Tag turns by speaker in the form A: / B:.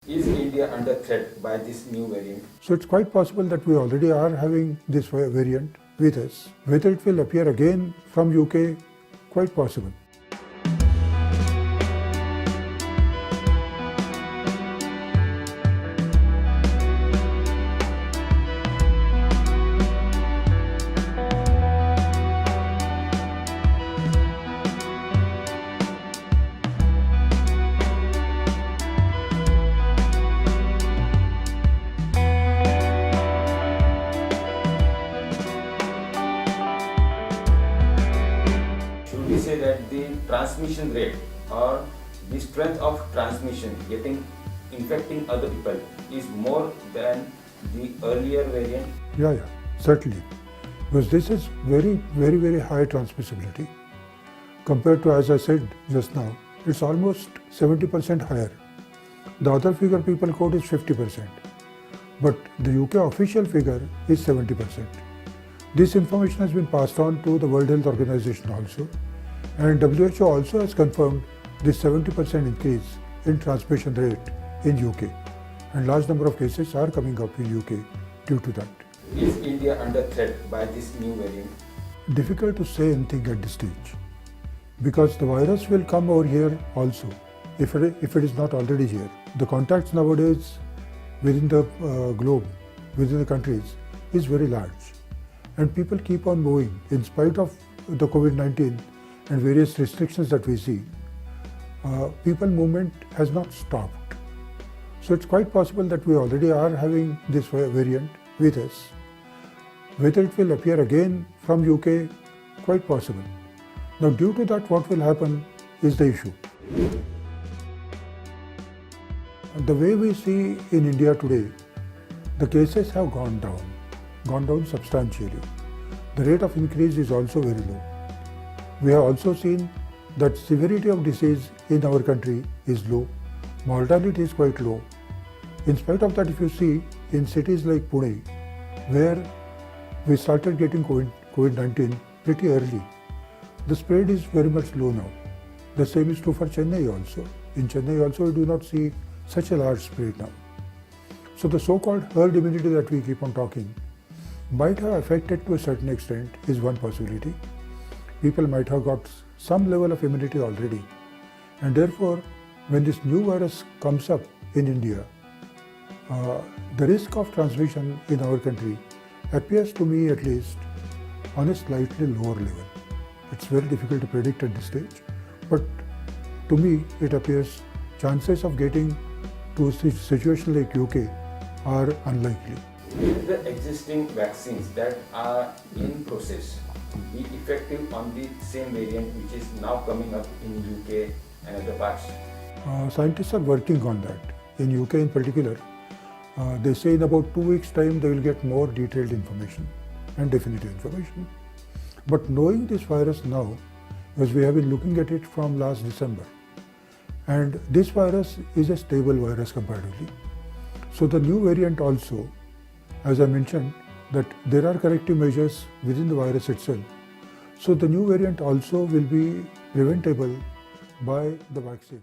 A: Is India under threat by this new variant?
B: So it's quite possible that we already are having this variant with us. Whether it will appear again from UK, quite possible.
A: Should we say that the transmission rate or the strength of transmission infecting other people is more than the earlier variant?
B: Yeah, certainly. Because this is very high transmissibility. Compared to, as I said just now, it's almost 70% higher. The other figure people quote is 50%. But the UK official figure is 70%. This information has been passed on to the World Health Organization also. And WHO also has confirmed this 70% increase in transmission rate in UK. And large number of cases are coming up in UK due to that.
A: Is India under threat by this new variant?
B: Difficult to say anything at this stage, because the virus will come over here also, if it is not already here. The contacts nowadays within the globe, within the countries, is very large. And people keep on moving in spite of the COVID-19 and various restrictions that we see. People movement has not stopped. So it's quite possible that we already are having this variant with us. Whether it will appear again from UK, quite possible. Now, due to that, what will happen is the issue. The way we see in India today, the cases have gone down substantially. The rate of increase is also very low. We have also seen that severity of disease in our country is low. Mortality is quite low. In spite of that, if you see in cities like Pune, where we started getting COVID-19 pretty early, the spread is very much low now. The same is true for Chennai also. In Chennai also, we do not see such a large spread now. So the so-called herd immunity that we keep on talking might have affected to a certain extent is one possibility. People might have got some level of immunity already. And therefore, when this new virus comes up in India, the risk of transmission in our country appears to me at least on a slightly lower level. It's very difficult to predict at this stage, but to me it appears chances of getting to a situation like UK are unlikely.
A: Will the existing vaccines that are in process be effective on the same variant which is now coming up in UK and other parts?
B: Scientists are working on that. In UK in particular, they say in about 2 weeks' time they will get more detailed information and definitive information. But knowing this virus now, because we have been looking at it from last December, and this virus is a stable virus comparatively. So the new variant also, as I mentioned, that there are corrective measures within the virus itself. So the new variant also will be preventable by the vaccine.